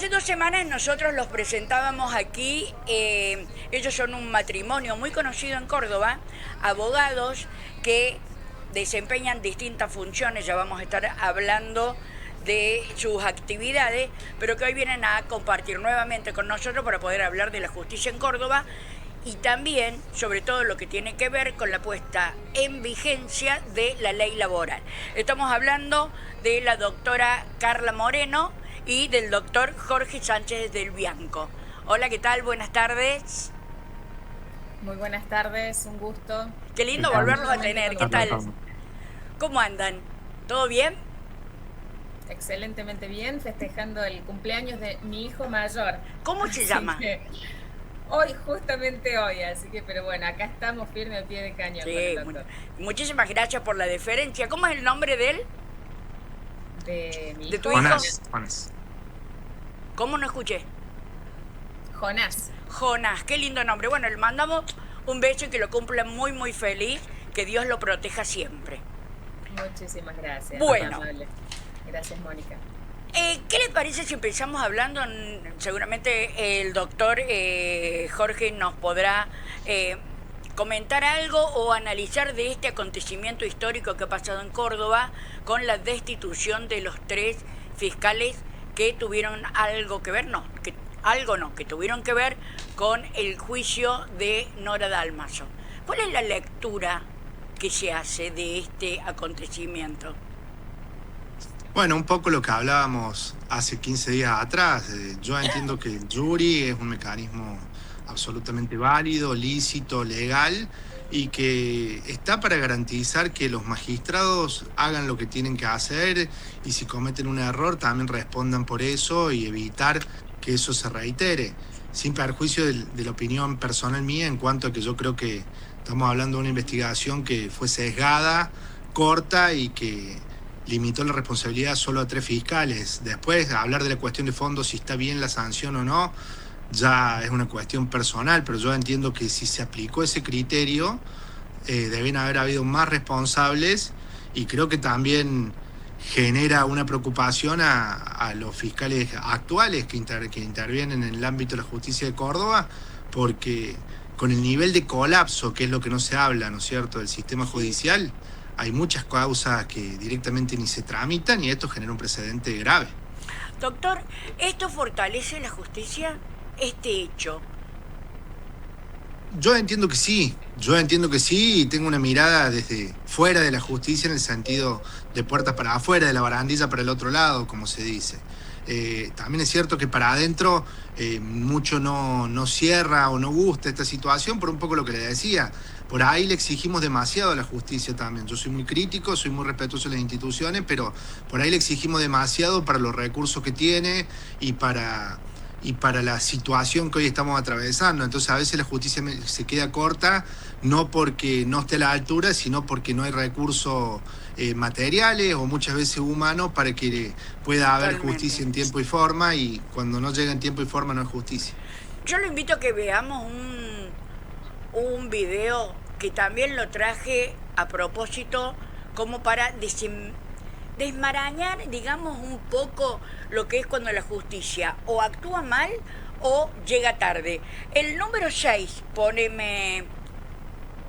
Hace 2 semanas nosotros los presentábamos aquí, ellos son un matrimonio muy conocido en Córdoba, abogados que desempeñan distintas funciones, ya vamos a estar hablando de sus actividades, pero que hoy vienen a compartir nuevamente con nosotros para poder hablar de la justicia en Córdoba y también, sobre todo, lo que tiene que ver con la puesta en vigencia de la ley laboral. Estamos hablando de la doctora Carla Moreno y del doctor Jorge Sánchez del Bianco. Hola, ¿qué tal? Buenas tardes. Muy buenas tardes, un gusto. Qué lindo volverlos a tener. ¿Qué tal? ¿Cómo andan? ¿Todo bien? Excelentemente bien, festejando el cumpleaños de mi hijo mayor. ¿Cómo se llama? Hoy, justamente hoy, así que, pero bueno, acá estamos firme al pie de cañón. Sí, muchísimas gracias por la deferencia. ¿Cómo es el nombre de él? De mi hijo. ¿De tu hijo? Jonás. ¿Cómo no escuché? Jonás. Jonás, qué lindo nombre. Bueno, le mandamos un beso y que lo cumpla muy, muy feliz. Que Dios lo proteja siempre. Muchísimas gracias. Bueno. Gracias, Mónica. ¿Qué le parece si empezamos hablando? Seguramente el doctor Jorge nos podrá comentar algo o analizar de este acontecimiento histórico que ha pasado en Córdoba con la destitución de los 3 fiscales que tuvieron algo que ver, que tuvieron que ver con el juicio de Nora Dalmaso. ¿Cuál es la lectura que se hace de este acontecimiento? Bueno, un poco lo que hablábamos hace 15 días atrás. Yo entiendo que el jury es un mecanismo absolutamente válido, lícito, legal, y que está para garantizar que los magistrados hagan lo que tienen que hacer y si cometen un error también respondan por eso y evitar que eso se reitere, sin perjuicio de la opinión personal mía en cuanto a que yo creo que estamos hablando de una investigación que fue sesgada, corta y que limitó la responsabilidad solo a 3 fiscales. Después, hablar de la cuestión de fondo, si está bien la sanción o no, ya es una cuestión personal, pero yo entiendo que si se aplicó ese criterio, deben haber habido más responsables y creo que también genera una preocupación a los fiscales actuales que intervienen en el ámbito de la justicia de Córdoba, porque con el nivel de colapso, que es lo que no se habla, ¿no es cierto?, del sistema judicial, hay muchas causas que directamente ni se tramitan y esto genera un precedente grave. Doctor, ¿esto fortalece la justicia? Este hecho. Yo entiendo que sí y tengo una mirada desde fuera de la justicia en el sentido de puertas para afuera, de la barandilla para el otro lado, como se dice. También es cierto que para adentro mucho no cierra o no gusta esta situación por un poco lo que le decía. Por ahí le exigimos demasiado a la justicia también. Yo soy muy crítico, soy muy respetuoso de las instituciones, pero por ahí le exigimos demasiado para los recursos que tiene y para la situación que hoy estamos atravesando. Entonces a veces la justicia se queda corta, no porque no esté a la altura, sino porque no hay recursos materiales o muchas veces humanos para que pueda haber justicia en tiempo y forma, y cuando no llega en tiempo y forma no es justicia. Yo lo invito a que veamos un video que también lo traje a propósito como para desmarañar, digamos, un poco lo que es cuando la justicia o actúa mal o llega tarde. El número 6, poneme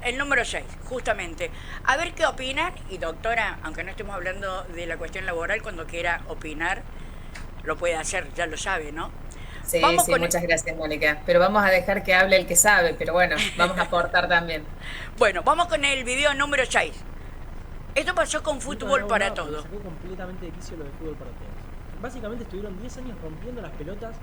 el número 6, justamente. A ver qué opinan. Y doctora, aunque no estemos hablando de la cuestión laboral, cuando quiera opinar, lo puede hacer, ya lo sabe, ¿no? Sí, muchas gracias, Mónica. Pero vamos a dejar que hable el que sabe, pero bueno, vamos a aportar también. Bueno, vamos con el video número 6. Esto pasó con Fútbol para Todos. Sacó completamente de quicio lo de Fútbol para Todos. Básicamente estuvieron 10 años rompiendo las pelotas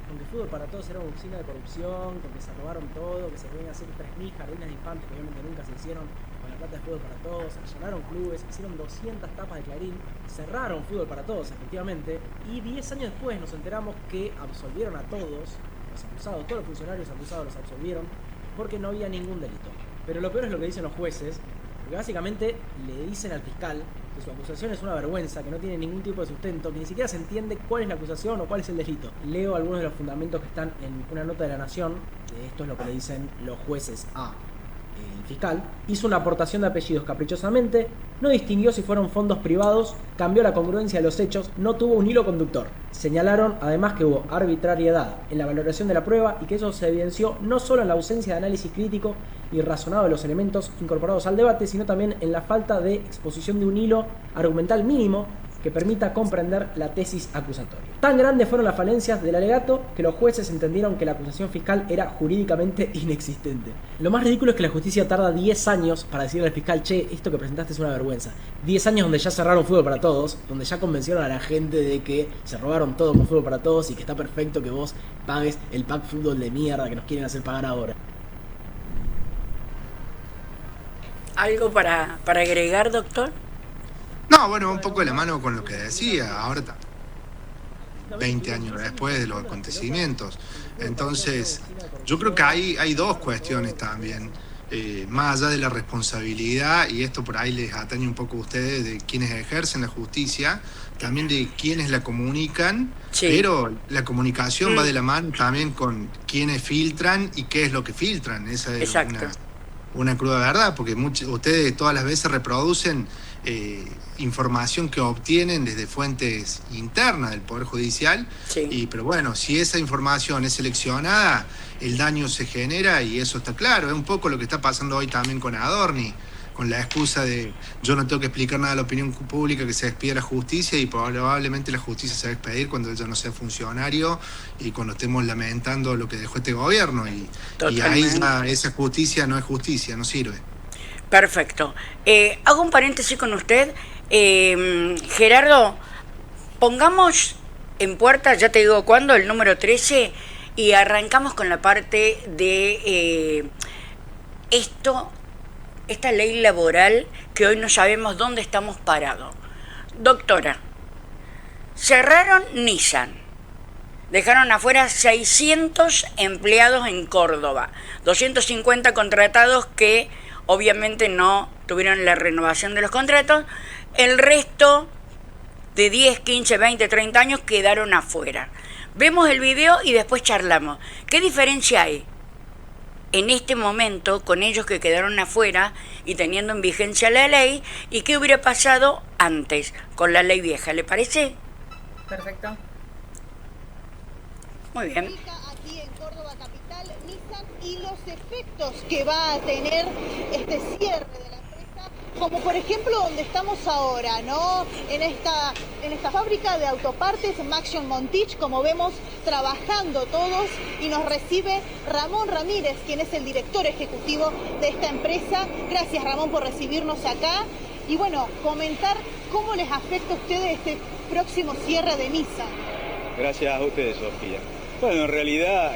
con que Fútbol para Todos era una oficina de corrupción, con que se robaron todo, que se podían hacer 3.000 jardines de infantes que obviamente nunca se hicieron con la plata de Fútbol para Todos, allanaron clubes, hicieron 200 tapas de Clarín, cerraron Fútbol para Todos, efectivamente, y 10 años después nos enteramos que absolvieron a todos los acusados, todos los funcionarios acusados los absolvieron porque no había ningún delito. Pero lo peor es lo que dicen los jueces, porque básicamente le dicen al fiscal que su acusación es una vergüenza, que no tiene ningún tipo de sustento, que ni siquiera se entiende cuál es la acusación o cuál es el delito. Leo algunos de los fundamentos que están en una nota de La Nación, que esto es lo que le dicen los jueces a el fiscal, hizo una aportación de apellidos caprichosamente, no distinguió si fueron fondos privados, cambió la congruencia de los hechos, no tuvo un hilo conductor. Señalaron además que hubo arbitrariedad en la valoración de la prueba y que eso se evidenció no solo en la ausencia de análisis crítico y razonado de los elementos incorporados al debate, sino también en la falta de exposición de un hilo argumental mínimo que permita comprender la tesis acusatoria. Tan grandes fueron las falencias del alegato que los jueces entendieron que la acusación fiscal era jurídicamente inexistente. Lo más ridículo es que la justicia tarda 10 años para decirle al fiscal, che, esto que presentaste es una vergüenza. 10 años donde ya cerraron Fútbol para Todos, donde ya convencieron a la gente de que se robaron todo con Fútbol para Todos y que está perfecto que vos pagues el pack fútbol de mierda que nos quieren hacer pagar ahora. ¿Algo para agregar, doctor? No, bueno, un poco de la mano con lo que decía, ahora 20 años después de los acontecimientos. Entonces, yo creo que hay dos cuestiones también, más allá de la responsabilidad, y esto por ahí les atañe un poco a ustedes, de quienes ejercen la justicia, también de quienes la comunican, sí. Pero la comunicación va de la mano también con quienes filtran y qué es lo que filtran. Esa es una cruda verdad, porque ustedes todas las veces reproducen información que obtienen desde fuentes internas del Poder Judicial, sí. Pero bueno, si esa información es seleccionada, el daño se genera y eso está claro. Es un poco lo que está pasando hoy también con Adorni, con la excusa de yo no tengo que explicar nada a la opinión pública, que se despida la justicia, y probablemente la justicia se va a despedir cuando ella no sea funcionario y cuando estemos lamentando lo que dejó este gobierno, y ahí ya esa justicia no es justicia, no sirve. Perfecto. Hago un paréntesis con usted. Gerardo, pongamos en puerta, ya te digo cuándo, el número 13, y arrancamos con la parte de esta ley laboral que hoy no sabemos dónde estamos parados. Doctora, cerraron Nissan, dejaron afuera 600 empleados en Córdoba, 250 contratados que obviamente no tuvieron la renovación de los contratos, el resto de 10, 15, 20, 30 años quedaron afuera. Vemos el video y después charlamos. ¿Qué diferencia hay en este momento con ellos que quedaron afuera y teniendo en vigencia la ley, y qué hubiera pasado antes con la ley vieja? ¿Le parece? Perfecto. Muy bien. Aquí en Córdoba capital, Nissan, y los efectos que va a tener este cierre de la empresa, como por ejemplo donde estamos ahora, ¿no? En esta fábrica de autopartes Maxion Montich, como vemos, trabajando todos, y nos recibe Ramón Ramírez, quien es el director ejecutivo de esta empresa. Gracias, Ramón, por recibirnos acá. Y bueno, comentar cómo les afecta a ustedes este próximo cierre de Nissan. Gracias a ustedes, Sofía. Bueno, en realidad,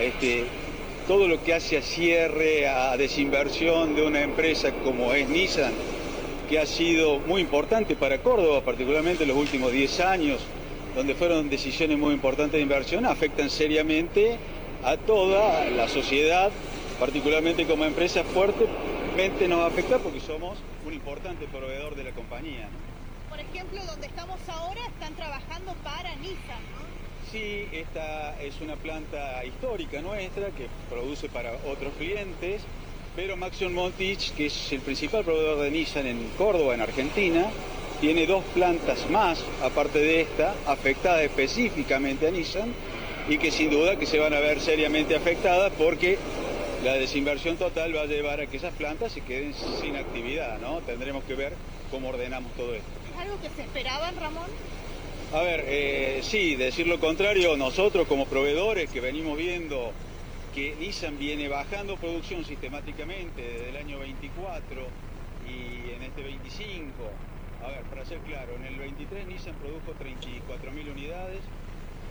todo lo que hace a cierre, a desinversión de una empresa como es Nissan, que ha sido muy importante para Córdoba, particularmente en los últimos 10 años, donde fueron decisiones muy importantes de inversión, afectan seriamente a toda la sociedad, particularmente como empresa fuertemente nos afecta porque somos un importante proveedor de la compañía, ¿no? Por ejemplo, donde estamos ahora están trabajando para Nissan, ¿no? Sí, esta es una planta histórica nuestra que produce para otros clientes, pero Maxion Montich, que es el principal proveedor de Nissan en Córdoba, en Argentina, tiene 2 plantas más, aparte de esta, afectadas específicamente a Nissan, y que sin duda que se van a ver seriamente afectadas porque la desinversión total va a llevar a que esas plantas se queden sin actividad, ¿no? Tendremos que ver cómo ordenamos todo esto. ¿Es algo que se esperaban, Ramón? A ver, sí, decir lo contrario, nosotros como proveedores que venimos viendo que Nissan viene bajando producción sistemáticamente desde el año 24 y en este 25, a ver, para ser claro, en el 23 Nissan produjo 34.000 unidades,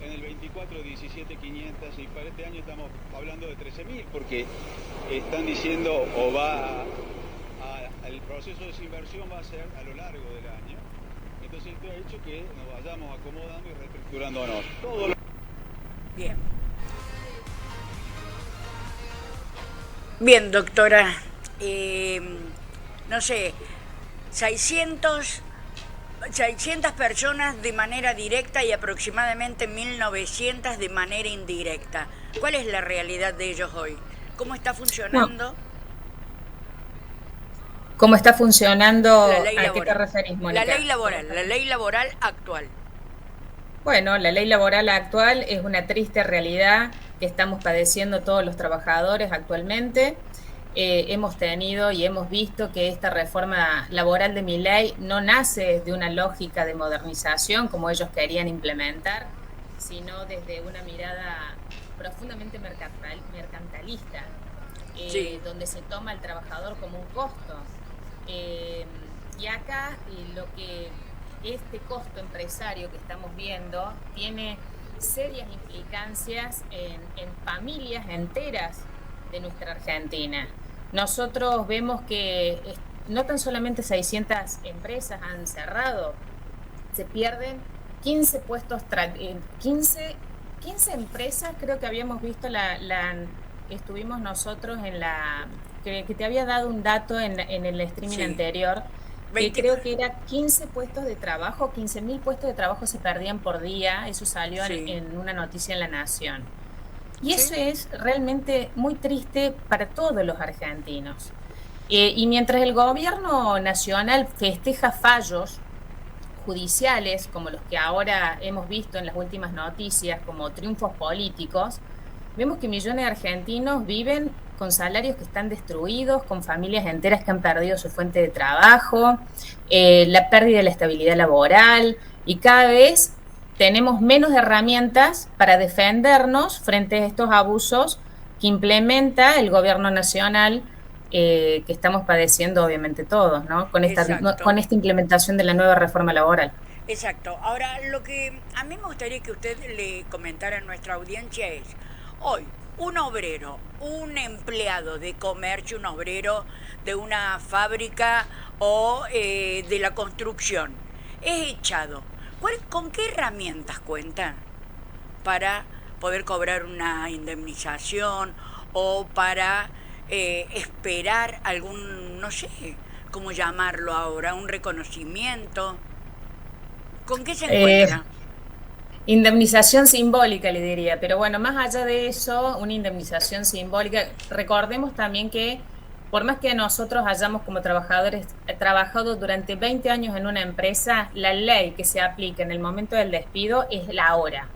en el 24 17.500, y para este año estamos hablando de 13.000 porque están diciendo el proceso de desinversión va a ser a lo largo del año. Entonces esto ha hecho que nos vayamos acomodando y reestructurándonos. Todo lo... Bien. Bien, doctora. No sé, 600 personas de manera directa y aproximadamente 1.900 de manera indirecta. ¿Cuál es la realidad de ellos hoy? ¿Cómo está funcionando? ¿Cómo está funcionando? La ley ¿A qué te laboral. referís, Mónica? La ley laboral actual. Bueno, la ley laboral actual es una triste realidad que estamos padeciendo todos los trabajadores actualmente. Hemos tenido y hemos visto que esta reforma laboral de Milei no nace de una lógica de modernización como ellos querían implementar, sino desde una mirada profundamente mercantilista, Sí. donde se toma al trabajador como un costo. Y acá lo que este costo empresario que estamos viendo tiene serias implicancias en familias enteras de nuestra Argentina. Nosotros vemos que no tan solamente 600 empresas han cerrado, se pierden 15 puestos, 15 empresas, creo que habíamos visto, estuvimos nosotros en que te había dado un dato en el streaming Sí. anterior, que creo que era 15 puestos de trabajo, 15.000 puestos de trabajo se perdían por día, eso salió Sí. en una noticia en La Nación. Y Sí. eso es realmente muy triste para todos los argentinos. Y mientras el gobierno nacional festeja fallos judiciales, como los que ahora hemos visto en las últimas noticias, como triunfos políticos, vemos que millones de argentinos viven con salarios que están destruidos, con familias enteras que han perdido su fuente de trabajo, la pérdida de la estabilidad laboral, y cada vez tenemos menos herramientas para defendernos frente a estos abusos que implementa el gobierno nacional, que estamos padeciendo obviamente todos, ¿no? Con esta implementación de la nueva reforma laboral. Exacto. Ahora, lo que a mí me gustaría que usted le comentara a nuestra audiencia es, hoy, un obrero, un empleado de comercio, un obrero de una fábrica o de la construcción, es echado. ¿Con qué herramientas cuenta para poder cobrar una indemnización o para esperar algún, no sé cómo llamarlo ahora, un reconocimiento? ¿Con qué se encuentra? Indemnización simbólica, le diría, pero bueno, más allá de eso, una indemnización simbólica, recordemos también que por más que nosotros hayamos como trabajadores trabajado durante 20 años en una empresa, la ley que se aplica en el momento del despido es la ahora,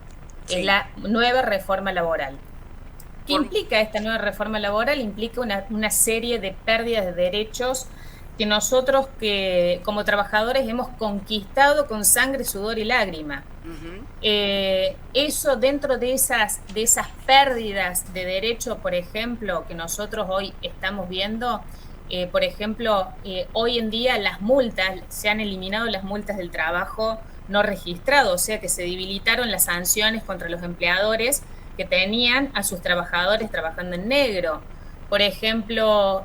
Sí. es la nueva reforma laboral. ¿Qué implica esta nueva reforma laboral? Implica una serie de pérdidas de derechos que nosotros como trabajadores hemos conquistado con sangre, sudor y lágrima. Uh-huh. Eso dentro de esas pérdidas de derecho, por ejemplo, que nosotros hoy estamos viendo, por ejemplo, hoy en día se han eliminado las multas del trabajo no registrado, o sea que se debilitaron las sanciones contra los empleadores que tenían a sus trabajadores trabajando en negro. Por ejemplo,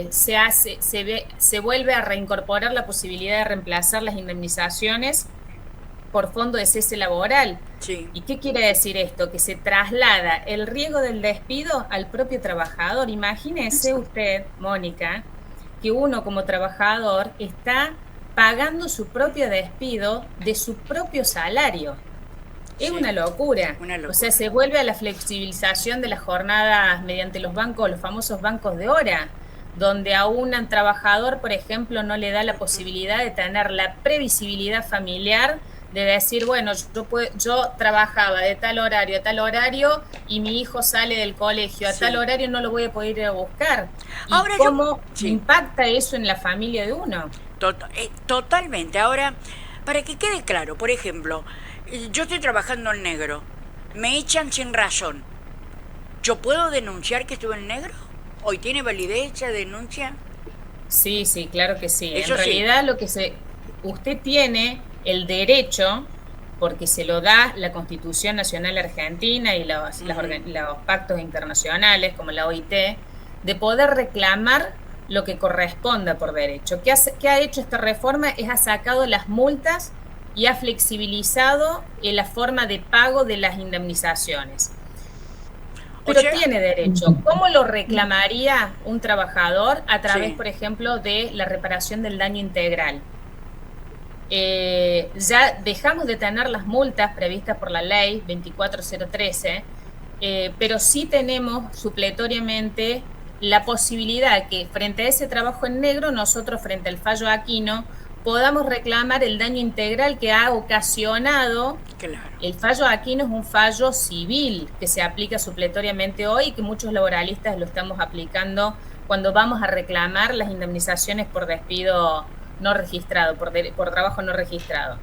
se vuelve a reincorporar la posibilidad de reemplazar las indemnizaciones por fondo de cese laboral. Sí. ¿Y qué quiere decir esto? Que se traslada el riesgo del despido al propio trabajador. Imagínese usted, Mónica, que uno como trabajador está pagando su propio despido de su propio salario. Es una locura. O sea, se vuelve a la flexibilización de las jornadas mediante los famosos bancos de hora, donde a un trabajador, por ejemplo, no le da la posibilidad de tener la previsibilidad familiar, de decir, bueno, yo trabajaba de tal horario a tal horario y mi hijo sale del colegio a tal horario, no lo voy a poder ir a buscar. ¿Y cómo impacta eso en la familia de uno? Totalmente. Ahora, para que quede claro, por ejemplo, yo estoy trabajando en negro, me echan sin razón. ¿Yo puedo denunciar que estuve en negro? ¿Hoy tiene validez esa denuncia? Sí, claro que sí. Eso en realidad usted tiene el derecho, porque se lo da la Constitución Nacional Argentina y los pactos internacionales como la OIT, de poder reclamar lo que corresponda por derecho. ¿Qué ha hecho esta reforma? Ha sacado las multas y ha flexibilizado la forma de pago de las indemnizaciones. Pero tiene derecho. ¿Cómo lo reclamaría un trabajador? A través, por ejemplo, de la reparación del daño integral. Ya dejamos de tener las multas previstas por la ley 24013, pero sí tenemos supletoriamente la posibilidad que frente a ese trabajo en negro, nosotros frente al fallo Aquino, podamos reclamar el daño integral que ha ocasionado. Claro. El fallo Aquino es un fallo civil que se aplica supletoriamente hoy y que muchos laboralistas lo estamos aplicando cuando vamos a reclamar las indemnizaciones por despido no registrado, por trabajo no registrado.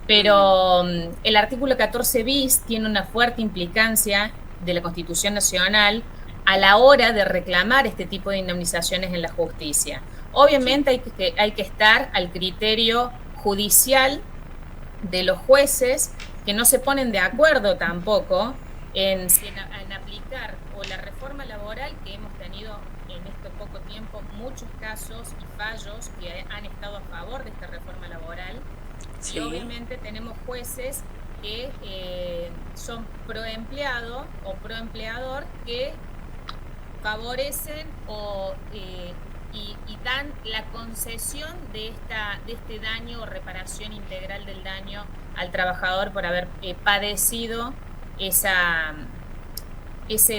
Pero el artículo 14 bis tiene una fuerte implicancia de la Constitución Nacional a la hora de reclamar este tipo de indemnizaciones en la justicia. Obviamente hay que estar al criterio judicial de los jueces, que no se ponen de acuerdo tampoco en aplicar o la reforma laboral, que hemos tenido en este poco tiempo muchos casos y fallos que han estado a favor de esta reforma laboral. Sí. Y obviamente tenemos jueces que son pro empleado o pro empleador, que favorecen y dan la concesión de este daño o reparación integral del daño al trabajador por haber padecido ese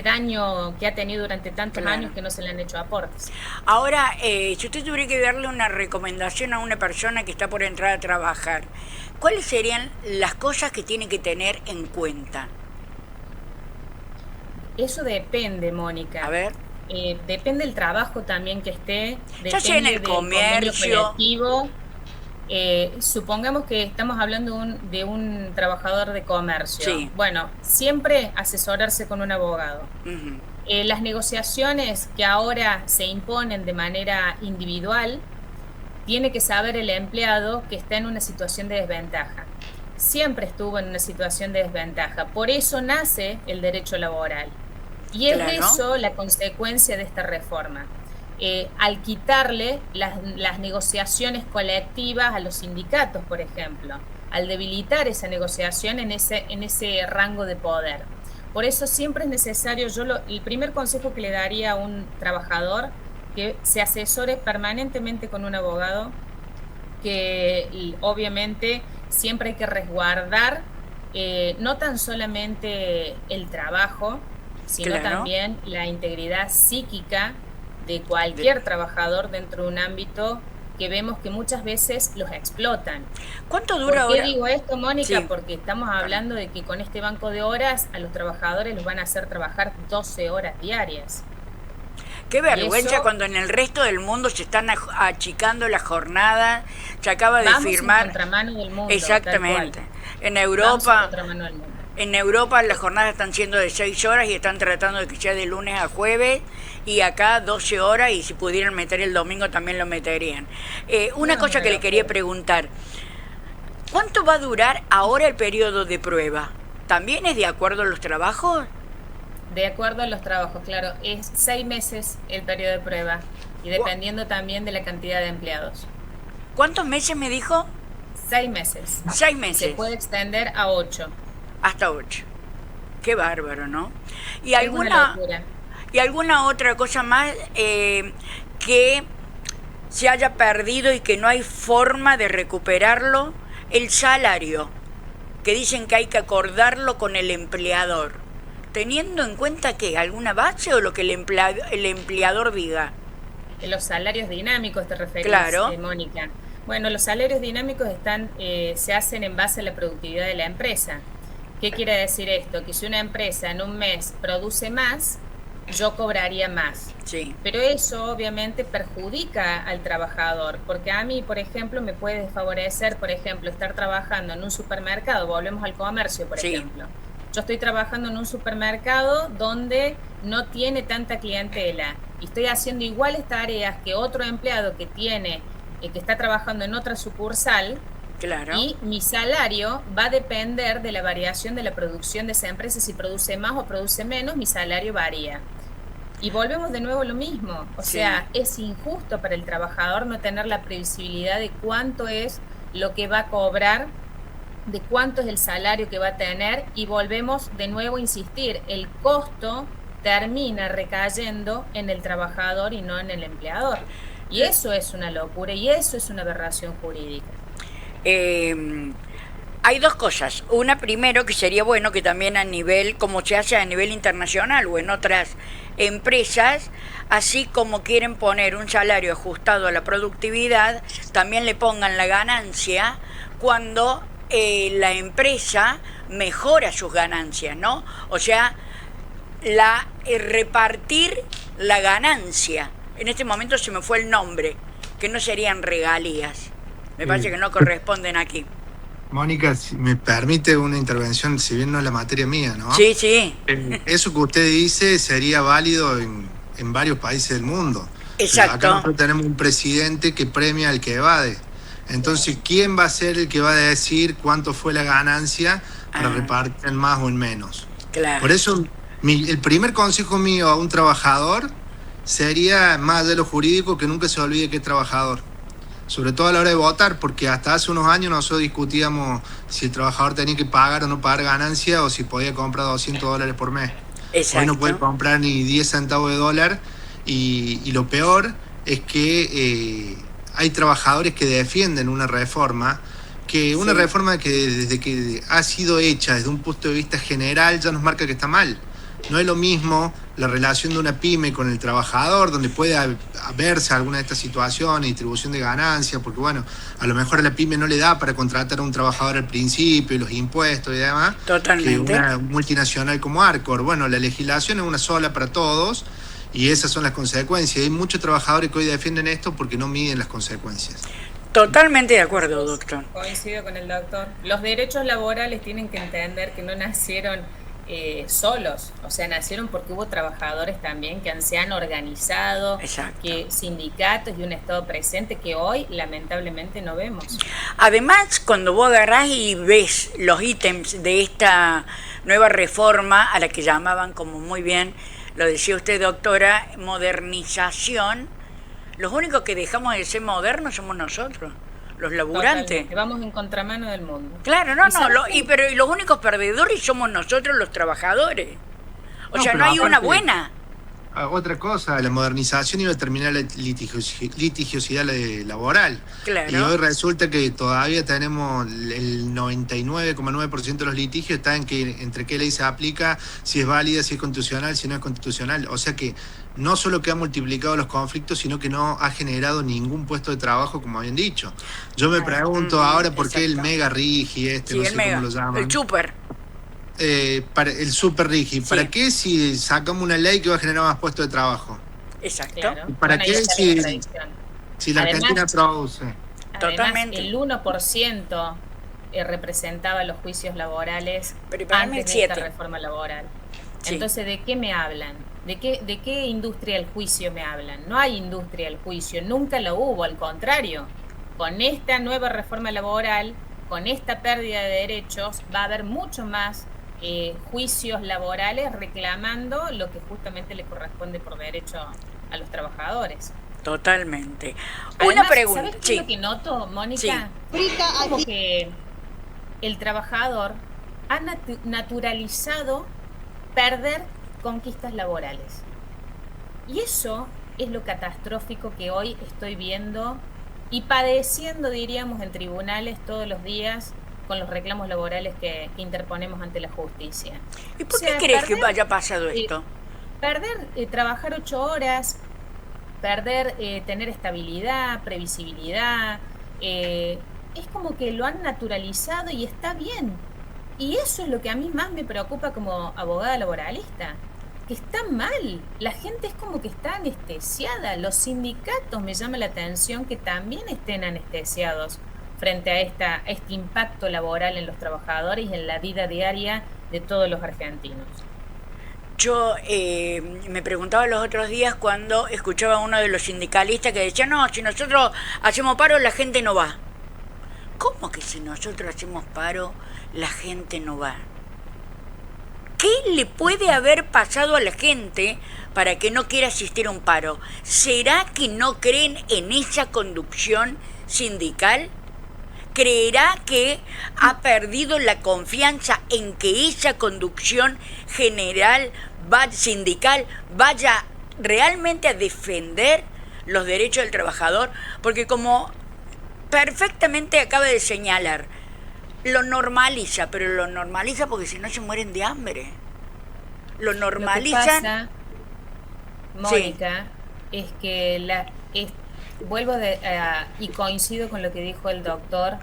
daño que ha tenido durante tantos años que no se le han hecho aportes. Ahora, si usted tuviera que darle una recomendación a una persona que está por entrar a trabajar, ¿cuáles serían las cosas que tiene que tener en cuenta? Eso depende, Mónica. A ver. Depende del trabajo también que esté. Ya sea en el comercio. Supongamos que estamos hablando de un trabajador de comercio. Sí. Bueno, siempre asesorarse con un abogado. Uh-huh. Las negociaciones que ahora se imponen de manera individual, tiene que saber el empleado que está en una situación de desventaja. Siempre estuvo en una situación de desventaja. Por eso nace el derecho laboral. Y es eso la consecuencia de esta reforma. Al quitarle las negociaciones colectivas a los sindicatos, por ejemplo, al debilitar esa negociación en ese rango de poder. Por eso siempre es necesario, el primer consejo que le daría a un trabajador, que se asesore permanentemente con un abogado, que obviamente siempre hay que resguardar no tan solamente el trabajo, sino también la integridad psíquica de cualquier trabajador dentro de un ámbito que vemos que muchas veces los explotan. ¿Cuánto dura ahora? ¿Por qué digo esto, Mónica? Sí. Porque estamos hablando de que con este banco de horas a los trabajadores los van a hacer trabajar 12 horas diarias. Qué vergüenza cuando en el resto del mundo se están achicando la jornada. Se acaba de firmar. En contramano del mundo. Exactamente. En Europa. En Europa las jornadas están siendo de 6 horas y están tratando de que sea de lunes a jueves, y acá 12 horas, y si pudieran meter el domingo también lo meterían. Una cosa que le quería preguntar, ¿cuánto va a durar ahora el periodo de prueba? ¿También es de acuerdo a los trabajos? De acuerdo a los trabajos, claro. Es 6 meses el periodo de prueba, y dependiendo también de la cantidad de empleados. ¿Cuántos meses me dijo? 6 meses. 6 meses. Se puede extender a 8. Hasta 8. Qué bárbaro, ¿no? ¿Y es alguna otra cosa más que se haya perdido y que no hay forma de recuperarlo? El salario, que dicen que hay que acordarlo con el empleador, teniendo en cuenta que alguna base o lo que el empleador diga. Los salarios dinámicos te referís, Mónica. Bueno, los salarios dinámicos se hacen en base a la productividad de la empresa. ¿Qué quiere decir esto? Que si una empresa en un mes produce más, yo cobraría más. Sí. Pero eso obviamente perjudica al trabajador, porque a mí, por ejemplo, me puede desfavorecer, por ejemplo, estar trabajando en un supermercado, volvemos al comercio, por ejemplo. Yo estoy trabajando en un supermercado donde no tiene tanta clientela y estoy haciendo iguales tareas que otro empleado que está trabajando en otra sucursal. Claro. Y mi salario va a depender de la variación de la producción de esa empresa. Si produce más o produce menos, mi salario varía. Y volvemos de nuevo a lo mismo. O sea, es injusto para el trabajador no tener la previsibilidad de cuánto es lo que va a cobrar, de cuánto es el salario que va a tener, y volvemos de nuevo a insistir, el costo termina recayendo en el trabajador y no en el empleador. Y eso es una locura y eso es una aberración jurídica. Hay dos cosas. Una, primero, que sería bueno que también a nivel, como se hace a nivel internacional o en otras empresas, así como quieren poner un salario ajustado a la productividad, también le pongan la ganancia cuando la empresa mejora sus ganancias, ¿no? O sea, repartir la ganancia. En este momento se me fue el nombre, que no serían regalías. Me parece que no corresponden aquí. Mónica, si me permite una intervención, si bien no es la materia mía, ¿no? Sí, sí. Eso que usted dice sería válido en varios países del mundo. Exacto. Acá nosotros tenemos un presidente que premia al que evade. Entonces, ¿quién va a ser el que va a decir cuánto fue la ganancia para repartir en más o en menos? Claro. Por eso, el primer consejo mío a un trabajador sería, más allá de lo jurídico, que nunca se olvide que es trabajador. Sobre todo a la hora de votar, porque hasta hace unos años nosotros discutíamos si el trabajador tenía que pagar o no pagar ganancia o si podía comprar $200 por mes. Exacto. Hoy no puede comprar ni 10 centavos de dólar y lo peor es que hay trabajadores que defienden una reforma reforma que desde que ha sido hecha desde un punto de vista general ya nos marca que está mal. No es lo mismo la relación de una pyme con el trabajador, donde puede haberse alguna de estas situaciones, distribución de ganancias, porque bueno, a lo mejor a la pyme no le da para contratar a un trabajador al principio y los impuestos y demás. Totalmente. Que una multinacional como Arcor. Bueno, la legislación es una sola para todos y esas son las consecuencias. Hay muchos trabajadores que hoy defienden esto porque no miden las consecuencias. Totalmente de acuerdo, doctor. Coincido con el doctor. Los derechos laborales tienen que entender que no nacieron solos, o sea, nacieron porque hubo trabajadores también que se han organizado, que sindicatos y un Estado presente que hoy lamentablemente no vemos. Además, cuando vos agarrás y ves los ítems de esta nueva reforma, a la que llamaban, como muy bien lo decía usted, doctora, modernización, los únicos que dejamos de ser modernos somos nosotros, los laburantes. Totalmente. Vamos en contramano del mundo. Claro, pero los únicos perdedores somos nosotros los trabajadores. O sea, no hay una buena. Otra cosa, la modernización iba a terminar la litigiosidad laboral. Claro. Y hoy resulta que todavía tenemos el 99,9% de los litigios está entre qué ley se aplica, si es válida, si es constitucional, si no es constitucional. O sea que no solo que ha multiplicado los conflictos, sino que no ha generado ningún puesto de trabajo, como habían dicho. Yo me pregunto ahora por qué el mega rigi sí, no sé cómo lo llaman. El super. Para el super rigi. Sí. ¿Para qué si sacamos una ley que va a generar más puestos de trabajo? Exacto. Claro. ¿Para qué si la Argentina produce? Totalmente. El 1% representaba los juicios laborales antes de esta reforma laboral. Sí. Entonces, ¿de qué me hablan? ¿De qué industria del juicio me hablan? No hay industria del juicio, nunca la hubo, al contrario. Con esta nueva reforma laboral, con esta pérdida de derechos, va a haber mucho más juicios laborales reclamando lo que justamente le corresponde por derecho a los trabajadores. Totalmente. Además, una pregunta. ¿sabes qué es lo que noto, Mónica? Sí. Como que el trabajador ha naturalizado perder conquistas laborales. Y eso es lo catastrófico que hoy estoy viendo y padeciendo, diríamos, en tribunales todos los días con los reclamos laborales que interponemos ante la justicia. ¿Y por qué crees que haya pasado esto? Perder, trabajar 8 horas, perder, tener estabilidad, previsibilidad, es como que lo han naturalizado y está bien. Y eso es lo que a mí más me preocupa como abogada laboralista, que está mal, la gente es como que está anestesiada, los sindicatos me llama la atención que también estén anestesiados frente a este impacto laboral en los trabajadores y en la vida diaria de todos los argentinos. Yo me preguntaba los otros días cuando escuchaba a uno de los sindicalistas que decía, no, si nosotros hacemos paro la gente no va. ¿Cómo que si nosotros hacemos paro la gente no va? ¿Qué le puede haber pasado a la gente para que no quiera asistir a un paro? ¿Será que no creen en esa conducción sindical? ¿Creerá que ha perdido la confianza en que esa conducción sindical vaya realmente a defender los derechos del trabajador? Porque como perfectamente acaba de señalar, lo normaliza, pero lo normaliza porque si no se mueren de hambre. Lo Lo que normalizan. pasa, Sí, Mónica, es que y coincido con lo que dijo el doctor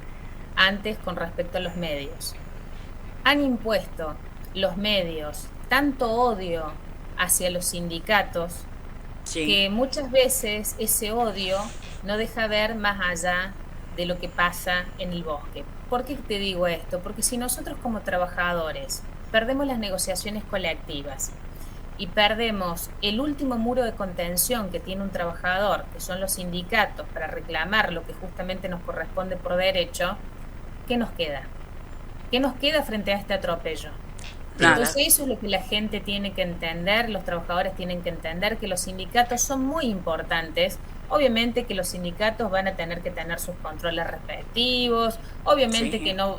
antes con respecto a los medios. Han impuesto los medios tanto odio hacia los sindicatos sí, que muchas veces ese odio no deja ver más allá de lo que pasa en el bosque. ¿Por qué te digo esto? Porque si nosotros como trabajadores perdemos las negociaciones colectivas y perdemos el último muro de contención que tiene un trabajador, que son los sindicatos, para reclamar lo que justamente nos corresponde por derecho, ¿qué nos queda? ¿Qué nos queda frente a este atropello? nada. Entonces eso es lo que la gente tiene que entender, los trabajadores tienen que entender que los sindicatos son muy importantes. Obviamente que los sindicatos van a tener que tener sus controles respectivos, obviamente Sí, que no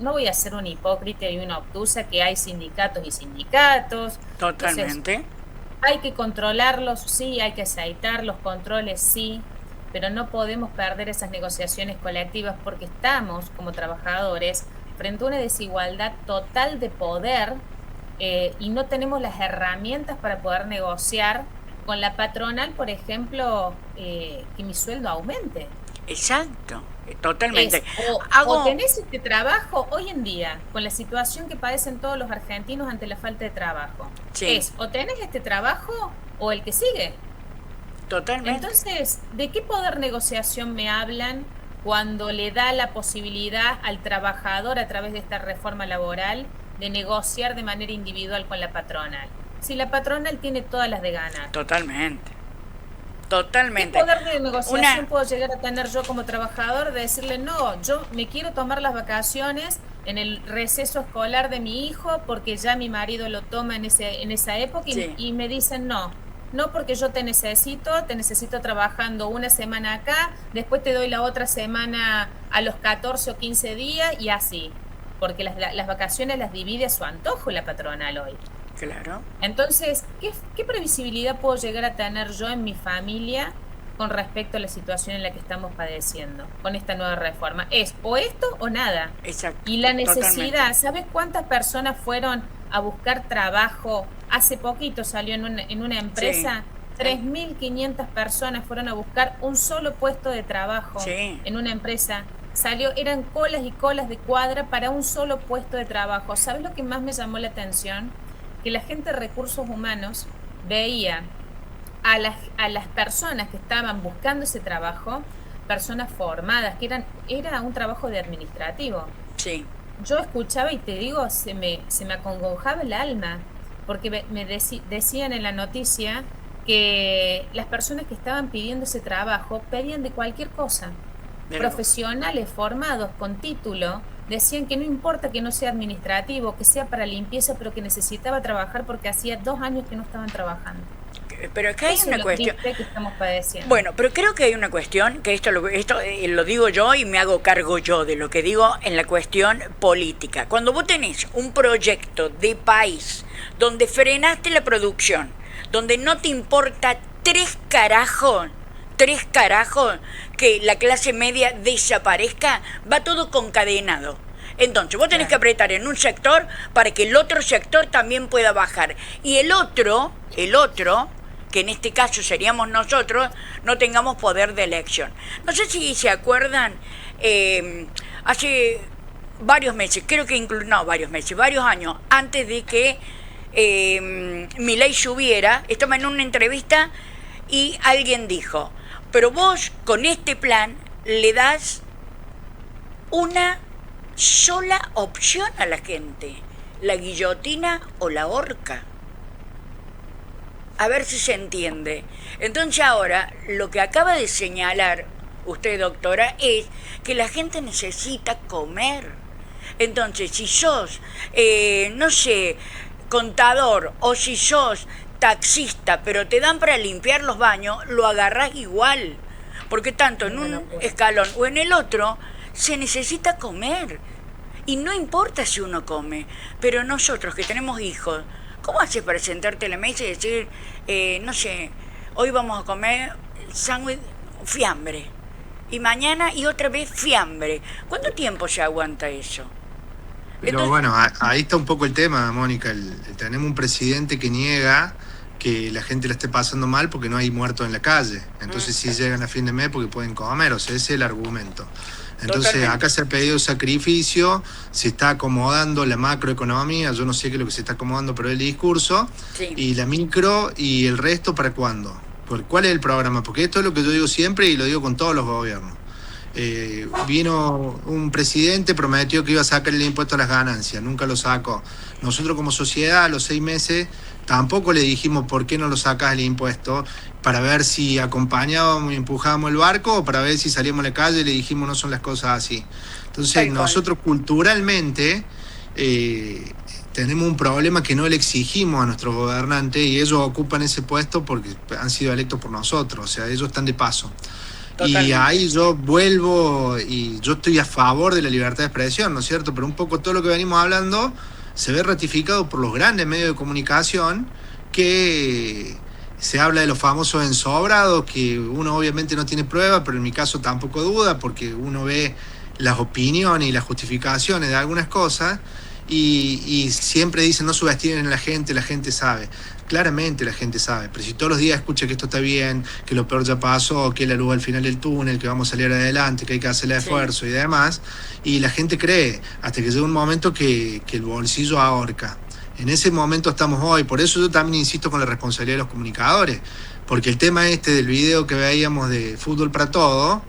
voy a ser una hipócrita y una obtusa, que hay sindicatos y sindicatos. Entonces, totalmente. hay que controlarlos, sí, hay que aceitar los controles, sí, pero no podemos perder esas negociaciones colectivas porque estamos como trabajadores frente a una desigualdad total de poder y no tenemos las herramientas para poder negociar con la patronal, por ejemplo, que mi sueldo aumente. Exacto, totalmente. O Hago, tenés este trabajo hoy en día, con la situación que padecen todos los argentinos ante la falta de trabajo. sí, O tenés este trabajo o el que sigue. totalmente. Entonces, ¿de qué poder negociación me hablan cuando le da la posibilidad al trabajador a través de esta reforma laboral de negociar de manera individual con la patronal? Si la patronal tiene todas las de ganar. Totalmente, ¿Qué totalmente. poder de negociación Una, puedo llegar a tener yo como trabajador de decirle, no, yo me quiero tomar las vacaciones en el receso escolar de mi hijo porque ya mi marido lo toma en esa época sí, y me dicen no porque yo te necesito trabajando una semana acá, después te doy la otra semana a los 14 o 15 días y así, porque las vacaciones las divide a su antojo la patronal hoy. claro. Entonces, ¿qué previsibilidad puedo llegar a tener yo en mi familia con respecto a la situación en la que estamos padeciendo con esta nueva reforma? Es o esto o nada. Exacto, Y la totalmente. necesidad, ¿sabes cuántas personas fueron a buscar trabajo? Hace poquito salió en una Sí, empresa, 3.500 personas fueron a buscar un solo puesto de trabajo sí, en una empresa. Eran colas y colas de cuadra para un solo puesto de trabajo. ¿Sabes lo que más me llamó la atención? Que la gente de recursos humanos veía a las personas que estaban buscando ese trabajo, personas formadas, era un trabajo de administrativo. sí, Yo escuchaba y te digo, se me acongojaba el alma, porque decían en la noticia que las personas que estaban pidiendo ese trabajo pedían de cualquier cosa. mira vos. Profesionales formados con título decían que no importa que no sea administrativo, que sea para limpieza, pero que necesitaba trabajar porque hacía 2 años que no estaban trabajando. Pero acá hay Eso es una lo cuestión. triste que estamos padeciendo. Bueno, pero creo que hay una cuestión, que esto lo digo yo y me hago cargo yo de lo que digo en la cuestión política. Cuando vos tenés un proyecto de país donde frenaste la producción, donde no te importa tres carajos que la clase media desaparezca, va todo concadenado. Entonces vos tenés que apretar en un sector para que el otro sector también pueda bajar. Y el otro, que en este caso seríamos nosotros, no tengamos poder de elección. No sé si se acuerdan, hace varios meses, creo que varios años, antes de que Milei subiera, estaba en una entrevista y alguien dijo, pero vos con este plan le das una sola opción a la gente, la guillotina o la horca. A ver si se entiende. Entonces ahora, lo que acaba de señalar usted, doctora, es que la gente necesita comer. Entonces, si sos, no sé, contador o si sos taxista, pero te dan para limpiar los baños, lo agarrás igual. Porque tanto en un escalón o en el otro, se necesita comer. Y no importa si uno come, pero nosotros que tenemos hijos, ¿cómo haces para sentarte a la mesa y decir, no sé, hoy vamos a comer sándwich, fiambre? y mañana y otra vez fiambre. ¿Cuánto tiempo se aguanta eso? Pero Entonces, bueno, ahí está un poco el tema, Mónica. Tenemos un presidente que niega que la gente la esté pasando mal porque no hay muertos en la calle. Entonces sí llegan a fin de mes porque pueden comer, o sea, ese es el argumento. Entonces Totalmente. acá se ha pedido sacrificio, se está acomodando la macroeconomía, yo no sé qué es lo que se está acomodando, pero el discurso, sí. y la micro y el resto ¿para cuándo? ¿Cuál es el programa? Porque esto es lo que yo digo siempre y lo digo con todos los gobiernos. Vino un presidente, prometió que iba a sacar el impuesto a las ganancias, nunca lo sacó. Nosotros como sociedad a los 6 meses tampoco le dijimos por qué no lo sacas el impuesto, para ver si acompañábamos y empujábamos el barco o para ver si salíamos a la calle y le dijimos no son las cosas así. Entonces Tal cual. nosotros culturalmente tenemos un problema que no le exigimos a nuestros gobernantes y ellos ocupan ese puesto porque han sido electos por nosotros, o sea, ellos están de paso. Totalmente. Y ahí yo vuelvo y yo estoy a favor de la libertad de expresión, ¿no es cierto? Pero un poco todo lo que venimos hablando se ve ratificado por los grandes medios de comunicación que se habla de los famosos ensobrados, que uno obviamente no tiene pruebas, pero en mi caso tampoco duda, porque uno ve las opiniones y las justificaciones de algunas cosas y siempre dicen no subestimen a la gente sabe. Claramente la gente sabe, pero si todos los días escucha que esto está bien, que lo peor ya pasó, que la luz al final del túnel, que vamos a salir adelante, que hay que hacer el esfuerzo y demás, y la gente cree, hasta que llega un momento que el bolsillo ahorca. En ese momento estamos hoy, por eso yo también insisto con la responsabilidad de los comunicadores, porque el tema este del video que veíamos de Fútbol para Todo,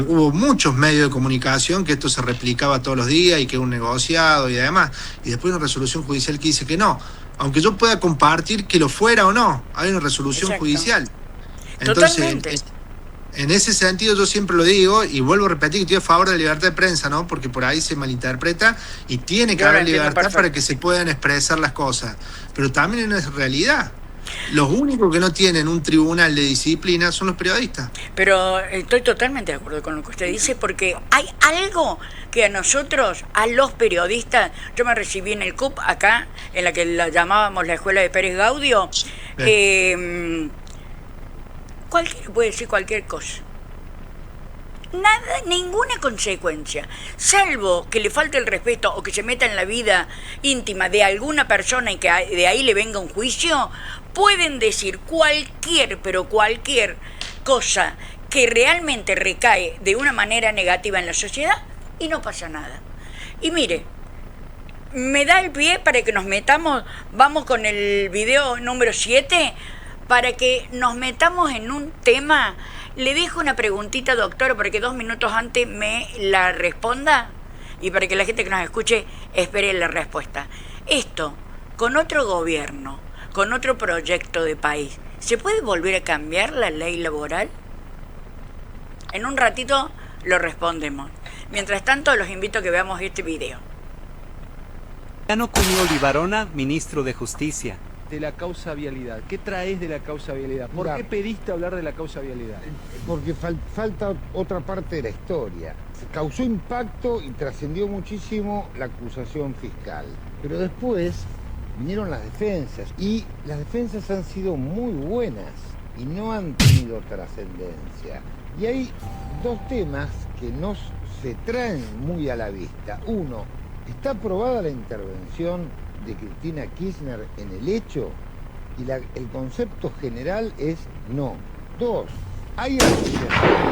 hubo muchos medios de comunicación que esto se replicaba todos los días y que un negociado y demás, y después una resolución judicial que dice que no, aunque yo pueda compartir que lo fuera o no, hay una resolución judicial. Entonces, Totalmente. en ese sentido yo siempre lo digo y vuelvo a repetir que estoy a favor de la libertad de prensa, ¿no? Porque por ahí se malinterpreta y tiene que Yo lo haber entiendo libertad perfecto. para que se puedan expresar las cosas. Pero también es realidad. Los únicos que no tienen un tribunal de disciplina son los periodistas. Pero estoy totalmente de acuerdo con lo que usted dice, porque hay algo que a nosotros, a los periodistas, yo me recibí en el CUP acá, en la que la llamábamos la Escuela de Pérez Gaudio, cualquiera puede decir cualquier cosa. Nada, ninguna consecuencia, salvo que le falte el respeto o que se meta en la vida íntima de alguna persona y que de ahí le venga un juicio, pueden decir cualquier, pero cualquier cosa que realmente recae de una manera negativa en la sociedad y no pasa nada. Y mire, me da el pie para que nos metamos, vamos con el video número 7, para que nos metamos en un tema. Le dejo una preguntita, doctor, para que 2 minutos antes me la responda y para que la gente que nos escuche espere la respuesta. Esto, con otro gobierno, con otro proyecto de país, ¿se puede volver a cambiar la ley laboral? En un ratito lo respondemos. Mientras tanto, los invito a que veamos este video. Mariano Cunio Olivarona, ministro de Justicia. De la causa vialidad. ¿Qué traes de la causa vialidad? ¿Por qué pediste hablar de la causa vialidad? Porque falta otra parte de la historia. Causó impacto y trascendió muchísimo la acusación fiscal. Pero después vinieron las defensas y las defensas han sido muy buenas y no han tenido trascendencia. Y hay dos temas que no se traen muy a la vista. Uno, ¿está aprobada la intervención de Cristina Kirchner en el hecho? Y el concepto general es no. Dos, ¿hay asociación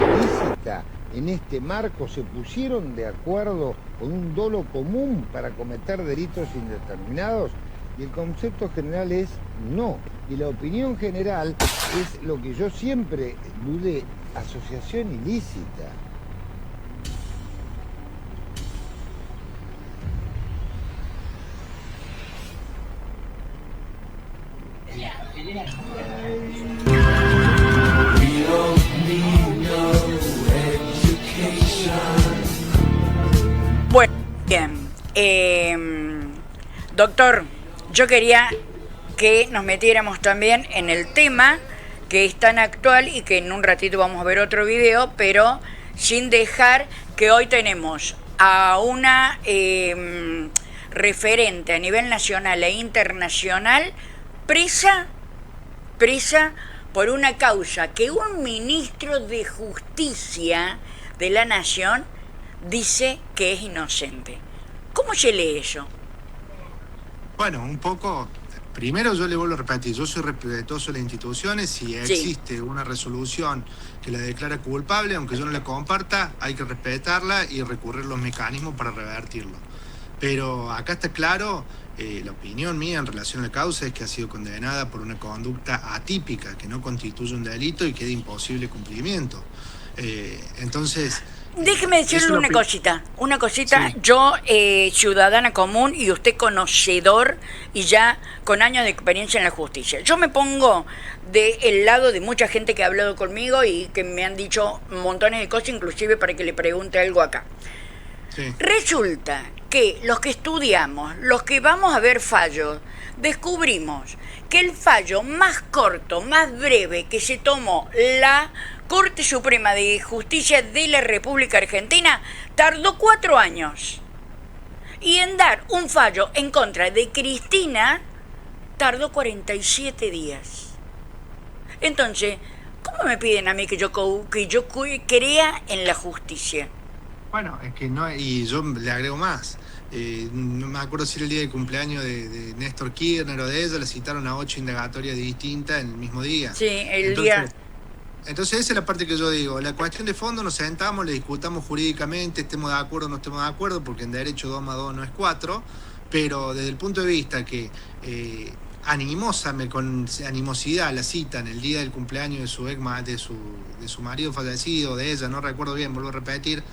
ilícita en este marco? ¿Se pusieron de acuerdo con un dolo común para cometer delitos indeterminados? Y el concepto general es no. Y la opinión general es lo que yo siempre dudé, asociación ilícita. Bueno, bien. Doctor, yo quería que nos metiéramos también en el tema que es tan actual y que en un ratito vamos a ver otro video, pero sin dejar que hoy tenemos a una referente a nivel nacional e internacional presa por una causa que un ministro de Justicia de la Nación dice que es inocente. ¿Cómo se lee eso? Bueno, un poco. Primero yo le vuelvo a repetir, yo soy respetuoso de las instituciones, si existe una resolución que la declara culpable, aunque yo no la comparta, hay que respetarla y recurrir a los mecanismos para revertirlo. Pero acá está claro, la opinión mía en relación a la causa es que ha sido condenada por una conducta atípica, que no constituye un delito y que es de imposible cumplimiento. Entonces... Déjeme decirle una cosita, sí. Yo, ciudadana común y usted conocedor y ya con años de experiencia en la justicia. Yo me pongo del lado de mucha gente que ha hablado conmigo y que me han dicho montones de cosas, inclusive para que le pregunte algo acá. Sí. Resulta que los que estudiamos, los que vamos a ver fallos, descubrimos que el fallo más corto, más breve que se tomó la Corte Suprema de Justicia de la República Argentina tardó 4 años. Y en dar un fallo en contra de Cristina tardó 47 días. Entonces, ¿cómo me piden a mí que yo crea en la justicia? Bueno, es que no, y yo le agrego más. No me acuerdo si era el día de cumpleaños de Néstor Kirchner o de ella, le citaron a 8 indagatorias distintas en el mismo día. Sí, día... Entonces esa es la parte que yo digo, la cuestión de fondo nos sentamos, le discutamos jurídicamente, estemos de acuerdo o no estemos de acuerdo, porque en derecho 2 más 2 no es 4, pero desde el punto de vista que con animosidad la citan el día del cumpleaños de su marido fallecido, de ella, no recuerdo bien, vuelvo a repetir,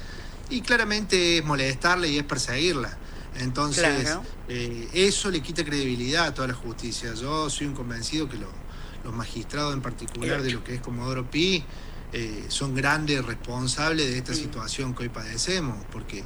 y claramente es molestarle y es perseguirla. Entonces, claro. Eso le quita credibilidad a toda la justicia. Yo soy un convencido que los magistrados en particular de lo que es Comodoro Pi son grandes responsables de esta situación que hoy padecemos, porque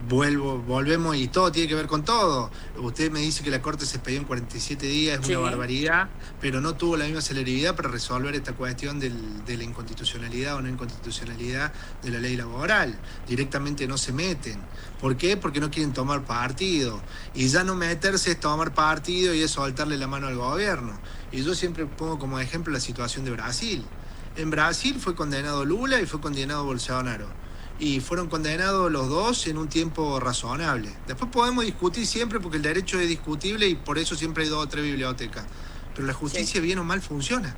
volvemos y todo tiene que ver con todo. Usted me dice que la Corte se expedió en 47 días, es una barbaridad, pero no tuvo la misma celeridad para resolver esta cuestión de la inconstitucionalidad o no inconstitucionalidad de la ley laboral. Directamente no se meten. ¿Por qué? Porque no quieren tomar partido. Y ya no meterse es tomar partido y es soltarle la mano al gobierno. Y yo siempre pongo como ejemplo la situación de Brasil. En Brasil fue condenado Lula y fue condenado Bolsonaro. Y fueron condenados los dos en un tiempo razonable. Después podemos discutir siempre porque el derecho es discutible y por eso siempre hay 2 o 3 bibliotecas. Pero la justicia bien o mal funciona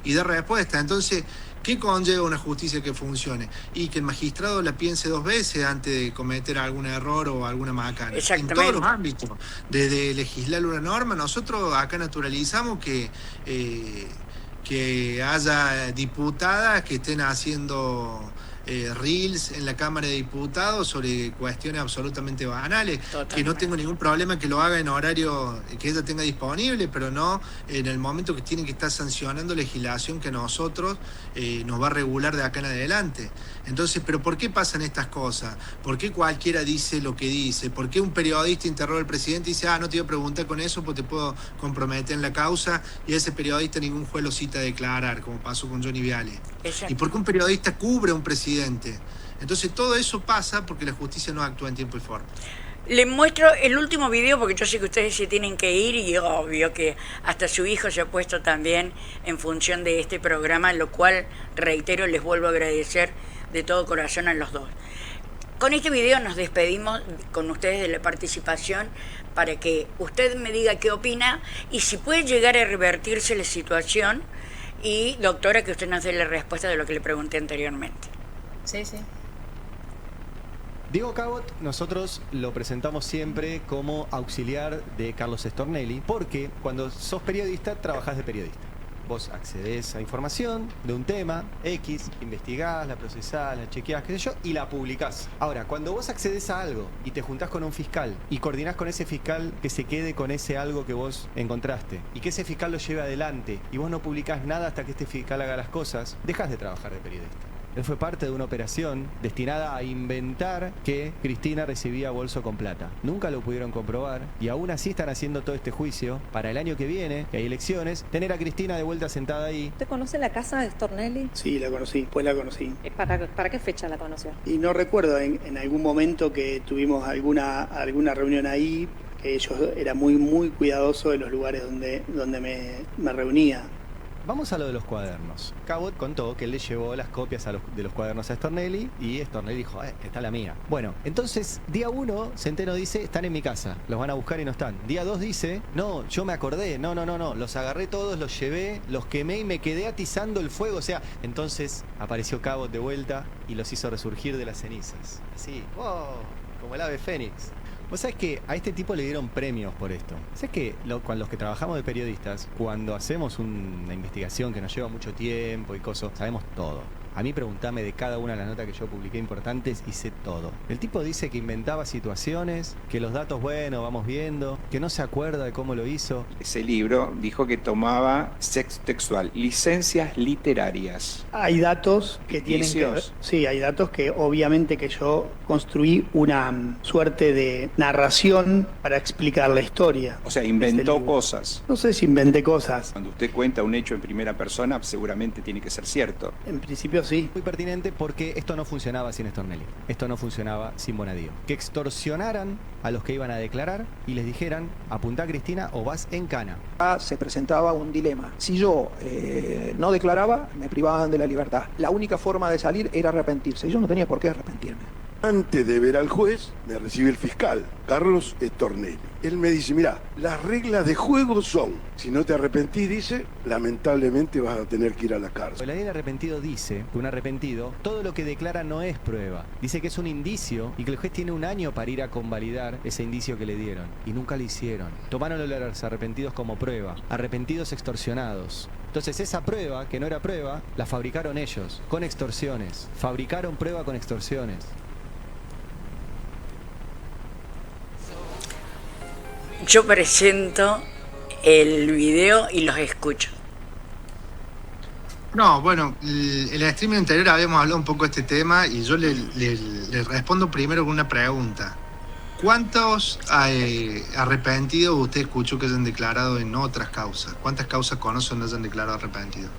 y da respuesta. Entonces, ¿qué conlleva una justicia que funcione? Y que el magistrado la piense 2 veces antes de cometer algún error o alguna macana. En todos los ámbitos. Desde legislar una norma, nosotros acá naturalizamos que haya diputadas que estén haciendo reels en la Cámara de Diputados sobre cuestiones absolutamente banales. Totalmente. Que no tengo ningún problema que lo haga en horario que ella tenga disponible, pero no en el momento que tienen que estar sancionando legislación que a nosotros nos va a regular de acá en adelante. Entonces, ¿pero por qué pasan estas cosas? ¿Por qué cualquiera dice lo que dice? ¿Por qué un periodista interroga al presidente y dice, no te voy a preguntar con eso porque te puedo comprometer en la causa, y a ese periodista ningún juez lo cita a declarar, como pasó con Johnny Viale? Exacto. ¿Y por qué un periodista cubre a un presidente? Entonces todo eso pasa porque la justicia no actúa en tiempo y forma. Les muestro el último video porque yo sé que ustedes se tienen que ir y obvio que hasta su hijo se ha puesto también en función de este programa, lo cual, reitero, les vuelvo a agradecer de todo corazón a los dos. Con este video nos despedimos con ustedes de la participación para que usted me diga qué opina y si puede llegar a revertirse la situación, y doctora, que usted nos dé la respuesta de lo que le pregunté anteriormente. Sí. Diego Cabot, nosotros lo presentamos siempre como auxiliar de Carlos Stornelli, porque cuando sos periodista, trabajás de periodista. Vos accedés a información de un tema X, investigás, la procesás, la chequeás, qué sé yo, y la publicás. Ahora, cuando vos accedés a algo y te juntás con un fiscal y coordinás con ese fiscal que se quede con ese algo que vos encontraste y que ese fiscal lo lleve adelante y vos no publicás nada hasta que este fiscal haga las cosas, dejás de trabajar de periodista. Él fue parte de una operación destinada a inventar que Cristina recibía bolso con plata. Nunca lo pudieron comprobar y aún así están haciendo todo este juicio para el año que viene, que hay elecciones, tener a Cristina de vuelta sentada ahí. ¿Usted conoce la casa de Stornelli? Sí, la conocí, pues la conocí. ¿Para qué fecha la conoció? Y no recuerdo en algún momento que tuvimos alguna reunión ahí, que ellos eran muy cuidadosos de los lugares donde me reunía. Vamos a lo de los cuadernos. Cabot contó que él le llevó las copias de los cuadernos a Stornelli y Stornelli dijo, está la mía. Bueno, entonces, día 1, Centeno dice, están en mi casa, los van a buscar y no están. Día 2 dice, no, yo me acordé, no, los agarré todos, los llevé, los quemé y me quedé atizando el fuego. O sea, entonces apareció Cabot de vuelta y los hizo resurgir de las cenizas. Así, wow, como el ave fénix. Vos sabés que a este tipo le dieron premios por esto. ¿Sabés que con los que trabajamos de periodistas, cuando hacemos una investigación que nos lleva mucho tiempo y cosas, sabemos todo? A mí preguntame de cada una de las notas que yo publiqué importantes y sé todo. El tipo dice que inventaba situaciones, que los datos, bueno, vamos viendo, que no se acuerda de cómo lo hizo. Ese libro dijo que tomaba sexo textual, licencias literarias. Hay datos que tienen que ver. Sí, hay datos que obviamente que yo construí una suerte de narración para explicar la historia. O sea, inventó cosas. No sé si inventé cosas. Cuando usted cuenta un hecho en primera persona, seguramente tiene que ser cierto. En principio sí. Muy pertinente porque esto no funcionaba sin Stornelli. Esto no funcionaba sin Bonadío. Que extorsionaran a los que iban a declarar y les dijeran, apuntá Cristina o vas en cana. Se presentaba un dilema. Si yo no declaraba, me privaban de la libertad. La única forma de salir era arrepentirse. Yo no tenía por qué arrepentirme. Antes de ver al juez, me recibe el fiscal, Carlos Stornelli. Él me dice, mirá, las reglas de juego son, si no te arrepentís, dice, lamentablemente vas a tener que ir a la cárcel. La ley del arrepentido dice que un arrepentido, todo lo que declara no es prueba. Dice que es un indicio y que el juez tiene un año para ir a convalidar ese indicio que le dieron. Y nunca lo hicieron. Tomaron a los arrepentidos como prueba. Arrepentidos extorsionados. Entonces esa prueba, que no era prueba, la fabricaron ellos, con extorsiones. Fabricaron prueba con extorsiones. Yo presento el video y los escucho. No, bueno, en el streaming anterior habíamos hablado un poco de este tema y yo le respondo primero con una pregunta. ¿Cuántos arrepentidos usted escuchó que hayan declarado en otras causas? ¿Cuántas causas conocen que hayan declarado arrepentidos?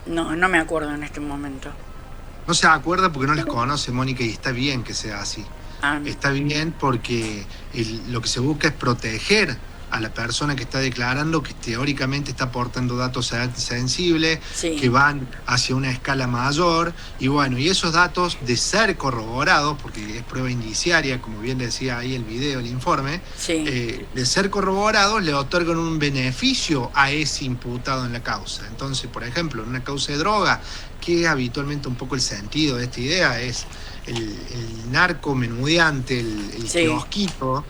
No me acuerdo en este momento. No se acuerda porque no les conoce, Mónica, y está bien que sea así. Está bien porque lo que se busca es proteger a la persona que está declarando, que teóricamente está aportando datos sensibles, que van hacia una escala mayor, y bueno, y esos datos de ser corroborados, porque es prueba indiciaria, como bien decía ahí el video, el informe, de ser corroborados le otorgan un beneficio a ese imputado en la causa. Entonces, por ejemplo, en una causa de droga, que habitualmente un poco el sentido de esta idea es el narco menudeante, el kiosquito,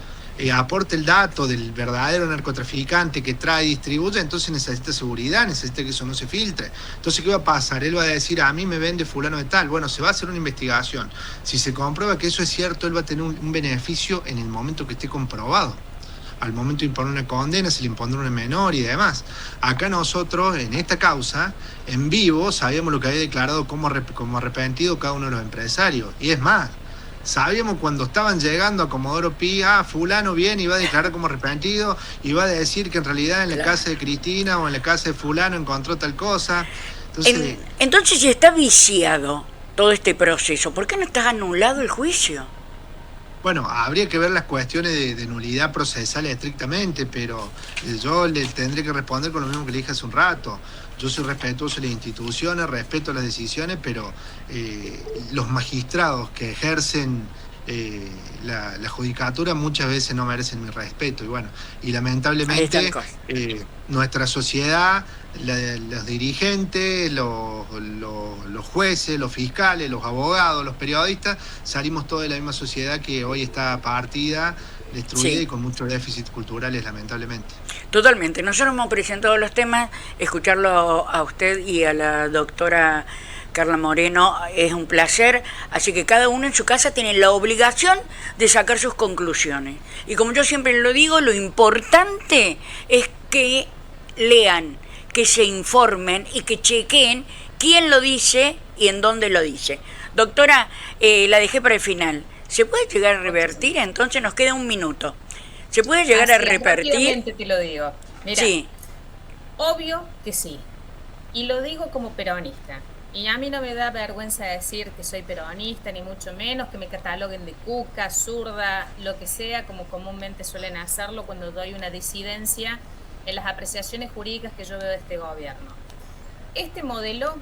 aporta el dato del verdadero narcotraficante que trae y distribuye, entonces necesita seguridad, necesita que eso no se filtre. Entonces, ¿qué va a pasar? Él va a decir, a mí me vende fulano de tal. Bueno, se va a hacer una investigación. Si se comprueba que eso es cierto, él va a tener un beneficio en el momento que esté comprobado. Al momento de imponer una condena, se le impondrá una menor y demás. Acá nosotros, en esta causa, en vivo, sabíamos lo que había declarado como arrepentido cada uno de los empresarios. Y es más, sabíamos cuando estaban llegando a Comodoro Pi, fulano viene y va a declarar como arrepentido y va a decir que en realidad en la casa de Cristina o en la casa de fulano encontró tal cosa. Entonces, si está viciado todo este proceso, ¿por qué no está anulado el juicio? Bueno, habría que ver las cuestiones de nulidad procesal estrictamente, pero yo le tendré que responder con lo mismo que le dije hace un rato. Yo soy respetuoso de las instituciones, respeto las decisiones, pero los magistrados que ejercen la judicatura muchas veces no merecen mi respeto. Y bueno, y lamentablemente nuestra sociedad, los dirigentes, los jueces, los fiscales, los abogados, los periodistas, salimos todos de la misma sociedad que hoy está partida, destruida y con muchos déficits culturales, lamentablemente. Totalmente. Nosotros hemos presentado los temas, escucharlo a usted y a la doctora Carla Moreno es un placer, así que cada uno en su casa tiene la obligación de sacar sus conclusiones. Y como yo siempre lo digo, lo importante es que lean, que se informen y que chequeen quién lo dice y en dónde lo dice. Doctora, la dejé para el final. ¿Se puede llegar a revertir? Entonces nos queda un minuto. ¿Se puede llegar a revertir? Rápidamente te lo digo. Mira, obvio que sí. Y lo digo como peronista. Y a mí no me da vergüenza decir que soy peronista, ni mucho menos, que me cataloguen de cuca, zurda, lo que sea, como comúnmente suelen hacerlo cuando doy una disidencia en las apreciaciones jurídicas que yo veo de este gobierno. Este modelo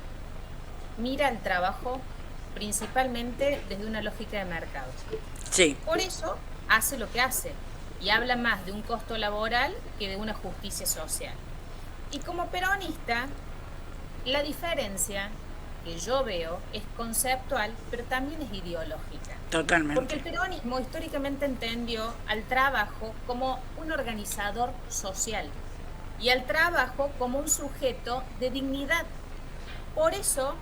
mira el trabajo principalmente desde una lógica de mercado. Sí. Por eso hace lo que hace y habla más de un costo laboral que de una justicia social. Y como peronista, la diferencia que yo veo es conceptual, pero también es ideológica. Totalmente. Porque el peronismo históricamente entendió al trabajo como un organizador social y al trabajo como un sujeto de dignidad. Por eso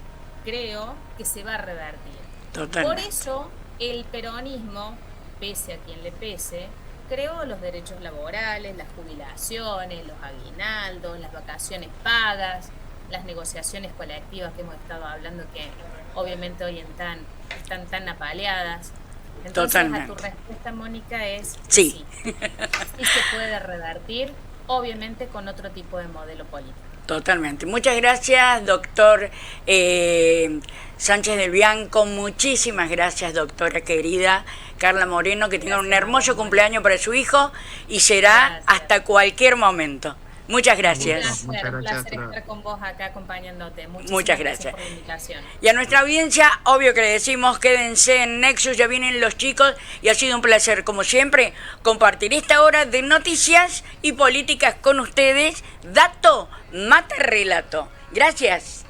creo que se va a revertir. Totalmente. Por eso el peronismo, pese a quien le pese, creó los derechos laborales, las jubilaciones, los aguinaldos, las vacaciones pagas, las negociaciones colectivas que hemos estado hablando, que obviamente hoy están tan apaleadas. Entonces, Totalmente. a tu respuesta, Mónica, es sí. Sí se puede revertir, obviamente con otro tipo de modelo político. Totalmente. Muchas gracias, doctor Sánchez del Bianco. Muchísimas gracias, doctora querida Carla Moreno. Que tenga un hermoso cumpleaños para su hijo y será hasta cualquier momento. Muchas gracias. Un placer estar con vos acá acompañándote. Muchas gracias. Por la invitación. Y a nuestra audiencia, obvio que le decimos, quédense en Nexus, ya vienen los chicos y ha sido un placer, como siempre, compartir esta hora de noticias y políticas con ustedes. Dato mata relato. Gracias.